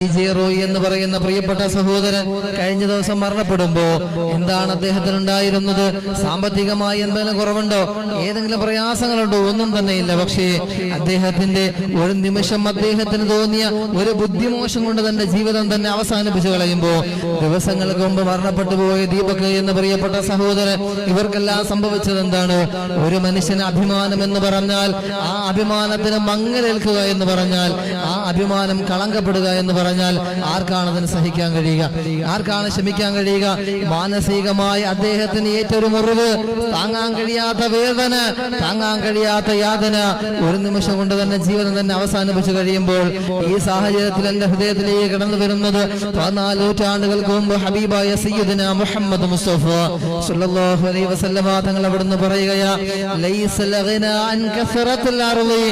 എന്ന് പറയുന്ന പ്രിയപ്പെട്ട സഹോദരൻ കഴിഞ്ഞ ദിവസം മരണപ്പെടുമ്പോ എന്താണ് അദ്ദേഹത്തിന് ഉണ്ടായിരുന്നത്? സാമ്പത്തികമായി എന്തെങ്കിലും കുറവുണ്ടോ? ഏതെങ്കിലും പ്രയാസങ്ങളുണ്ടോ? ഒന്നും തന്നെ ഇല്ല. പക്ഷേ അദ്ദേഹത്തിന്റെ ഒരു നിമിഷം അദ്ദേഹത്തിന് തോന്നിയ ഒരു ബുദ്ധിമോശം കൊണ്ട് തന്റെ ജീവിതം തന്നെ അവസാനിപ്പിച്ചു കളയുമ്പോ ദിവസങ്ങൾക്ക് മുമ്പ് മരണപ്പെട്ടു പോയ ദീപക് എന്ന് പ്രിയപ്പെട്ട സഹോദരൻ, ഇവർക്കെല്ലാം സംഭവിച്ചത് എന്താണ്? ഒരു മനുഷ്യന് അഭിമാനം എന്ന് പറഞ്ഞാൽ ആ അഭിമാനത്തിന് മങ്ങലേൽക്കുക എന്ന് പറഞ്ഞാൽ ആ അഭിമാനം കളങ്കപ്പെടുക എന്ന് പറഞ്ഞാൽ ആർക്കാണ് അതിന് സഹിക്കാൻ കഴിയുക? ആർക്കാണ് ക്ഷമിക്കാൻ കഴിയുക? മാനസികമായി അദ്ദേഹത്തിന് ഏറ്റൊരു മുറിവ്, താങ്ങാൻ കഴിയാത്ത വേദന, താങ്ങാൻ കഴിയാത്ത യാതന ഒരു നിമിഷം കൊണ്ട് തന്നെ ജീവിതം തന്നെ അവസാനിപ്പിച്ചു കഴിയുമ്പോൾ ഈ സാഹചര്യത്തിൽ എന്റെ ഹൃദയത്തിലേക്ക് കടന്നു വരുന്നത് 14 നൂറ്റാണ്ടുകൾക്ക് മുമ്പ് ഹബീബായ സയ്യിദുനാ മുഹമ്മദ് മുസ്തഫ സ്വല്ലല്ലാഹു അലൈഹി വസല്ലമ തങ്ങൾ അവിടുന്ന് പറയുകയാ, ലൈസൽ ഗിനാ അൻ കസറത്തുൽ അർളി,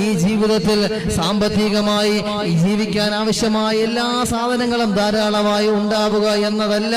ഈ ജീവിതത്തിൽ സാമ്പത്തികമായി ജീവിക്കാൻ ആവശ്യമായ എല്ലാ സാധനങ്ങളും ധാരാളമായി ഉണ്ടാവുക എന്നതല്ല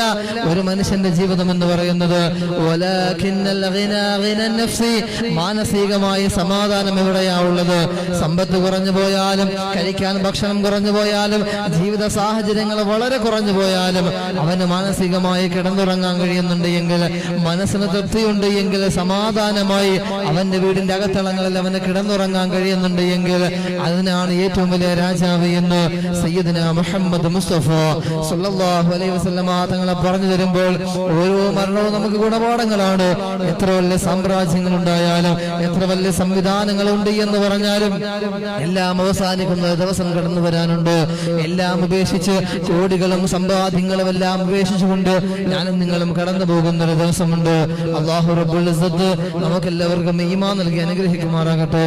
ഒരു മനുഷ്യന്റെ ജീവിതം എന്ന് പറയുന്നത്. വലാകിന്നൽ ഗിനാ ഗിനാ നഫ്സി, മാനസികമായ സമാധാനം എവിടെയാ ഉള്ളത്? സമ്പത്ത് കുറഞ്ഞു പോയാലും, കഴിക്കാൻ ഭക്ഷണം കുറഞ്ഞു പോയാലും, ജീവിത സാഹചര്യങ്ങൾ വളരെ കുറഞ്ഞു പോയാലും അവന് മാനസികമായി കിടന്നുറങ്ങാൻ കഴിയുന്നുണ്ട് എങ്കിൽ, മനസ്സിന് തൃപ്തിയുണ്ട് എങ്കിൽ, സമാധാനമായി അവന്റെ വീടിന്റെ അകത്തളങ്ങളിൽ അവന് കിടന്നുറങ്ങാൻ കഴിയുന്നുണ്ട് എങ്കിൽ അതിനാണ് ഏറ്റവും വലിയ രാജാവ് എന്ന് സയ്യിദുനാ മുഹമ്മദ് മുസ്തഫ സ്വല്ലല്ലാഹു അലൈഹി വസല്ലമ തങ്ങളെ പറഞ്ഞു തരുമ്പോൾ ഓരോ മരണവും നമുക്ക് ഗുണപാഠങ്ങളാണ്. എത്ര വലിയ സാമ്രാജ്യങ്ങൾ ഉണ്ടായാലും, എത്ര വലിയ സംവിധാനങ്ങളുണ്ട് എന്ന് പറഞ്ഞാലും എല്ലാം അവസാനിക്കുന്ന ദിവസം കടന്നു വരാനുണ്ട്. എല്ലാം ഉപേക്ഷിച്ച് കോടികളും സമ്പാദ്യങ്ങളും എല്ലാം ഉപേക്ഷിച്ചുകൊണ്ട് ഞാനും നിങ്ങളും കടന്നു പോകുന്ന ഒരു ദിവസമുണ്ട്. അല്ലാഹു റബ്ബുൽ ഇസ്സത്ത് നമുക്കെല്ലാവർക്കും ഈമാൻ നൽകി അനുഗ്രഹിക്കുമാറാകട്ടെ.